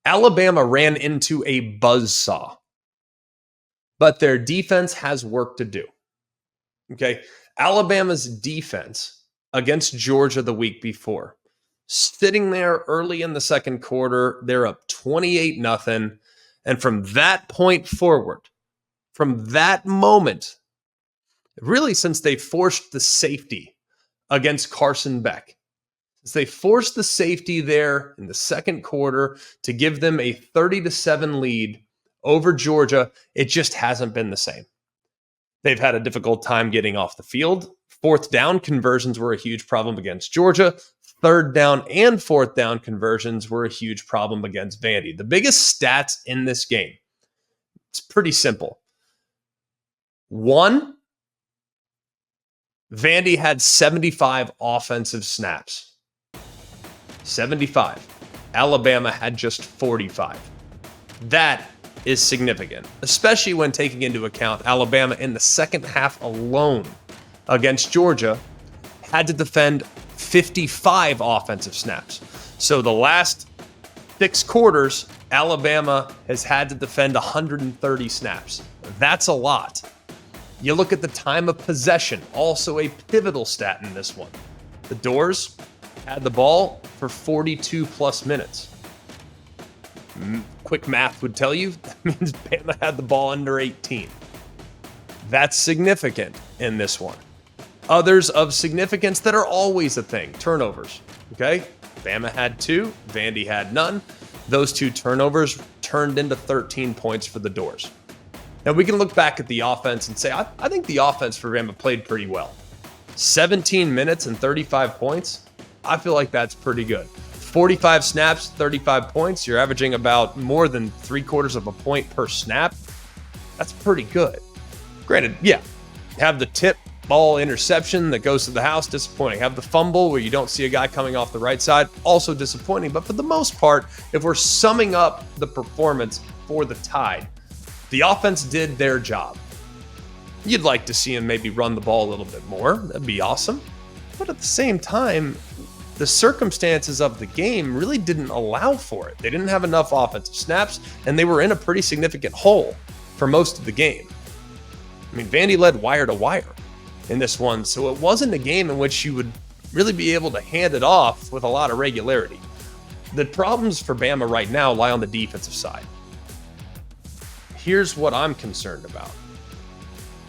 Alabama ran into a buzzsaw, but their defense has work to do. Okay. Alabama's defense against Georgia the week before, sitting there early in the second quarter, they're up 28-0. And from that point forward, from that moment, really since they forced the safety against Carson Beck, since they forced the safety there in the second quarter to give them a 30-7 lead over Georgia, it just hasn't been the same. They've had a difficult time getting off the field. Fourth down conversions were a huge problem against Georgia. Third down and fourth down conversions were a huge problem against Vandy. The biggest stats in this game, it's pretty simple. One, Vandy had 75 offensive snaps. 75. Alabama had just 45. That is significant, especially when taking into account Alabama in the second half alone against Georgia had to defend 55 offensive snaps. So the last 6 quarters, Alabama has had to defend 130 snaps. That's a lot. You look at the time of possession, also a pivotal stat in this one. The Doors had the ball for 42 plus minutes. Quick math would tell you that means Bama had the ball under 18. That's significant in this one. Others of significance that are always a thing, turnovers. Okay? Bama had 2, Vandy had none. Those 2 turnovers turned into 13 points for the Doors. Now we can look back at the offense and say, I think the offense for Bama played pretty well. 17 minutes and 35 points. I feel like that's pretty good. 45 snaps, 35 points. You're averaging about more than 3/4 of a point per snap. That's pretty good. Granted, yeah, have the tip ball interception that goes to the house, disappointing. Have the fumble where you don't see a guy coming off the right side, also disappointing. But for the most part, if we're summing up the performance for the Tide, the offense did their job. You'd like to see him maybe run the ball a little bit more. That'd be awesome. But at the same time, the circumstances of the game really didn't allow for it. They didn't have enough offensive snaps, and they were in a pretty significant hole for most of the game. I mean, Vandy led wire to wire in this one, so it wasn't a game in which you would really be able to hand it off with a lot of regularity. The problems for Bama right now lie on the defensive side. Here's what I'm concerned about.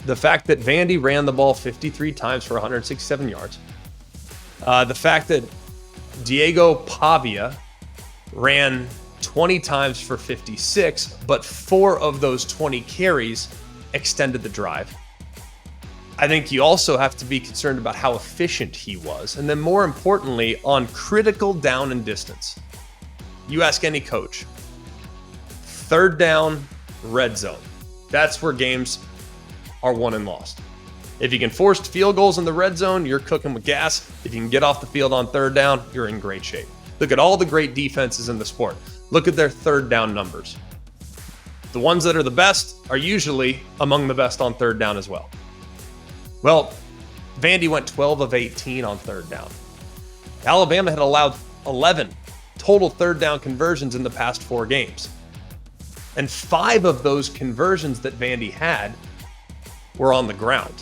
The fact that Vandy ran the ball 53 times for 167 yards. The fact that Diego Pavia ran 20 times for 56, but 4 of those 20 carries extended the drive. I think you also have to be concerned about how efficient he was. And then more importantly, on critical down and distance. You ask any coach, third down, red zone. That's where games are won and lost. If you can force field goals in the red zone, you're cooking with gas. If you can get off the field on third down, you're in great shape. Look at all the great defenses in the sport. Look at their third down numbers. The ones that are the best are usually among the best on third down as well. Well, Vandy went 12 of 18 on third down. Alabama had allowed 11 total third down conversions in the past 4 games. And 5 of those conversions that Vandy had were on the ground.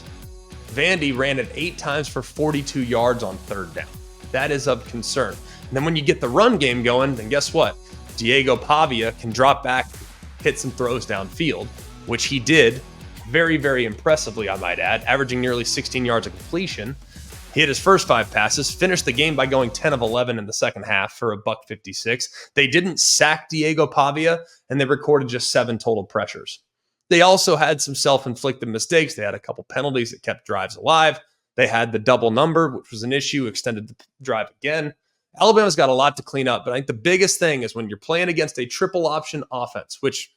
Vandy ran it 8 times for 42 yards on third down. That is of concern. And then when you get the run game going, then guess what? Diego Pavia can drop back, hit some throws downfield, which he did very, very impressively, I might add, averaging nearly 16 yards of completion. He hit his first 5 passes, finished the game by going 10 of 11 in the second half for $156. They didn't sack Diego Pavia, and they recorded just 7 total pressures. They also had some self-inflicted mistakes. They had a couple penalties that kept drives alive. They had the double number, which was an issue, extended the drive again. Alabama's got a lot to clean up, but I think the biggest thing is when you're playing against a triple option offense, which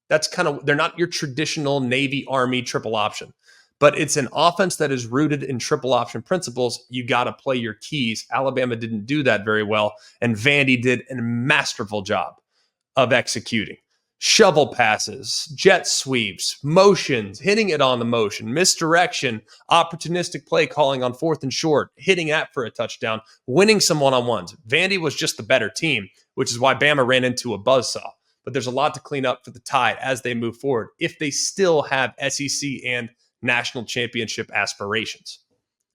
that's kind of, they're not your traditional Navy, Army triple option, but it's an offense that is rooted in triple option principles. You got to play your keys. Alabama didn't do that very well, and Vandy did a masterful job of executing. shovel passes, jet sweeps, motions, hitting it on the motion, misdirection, opportunistic play calling on 4th and short, hitting that for a touchdown, winning some one-on-ones. Vandy was just the better team, which is why Bama ran into a buzzsaw. But there's a lot to clean up for the Tide as they move forward if they still have SEC and national championship aspirations.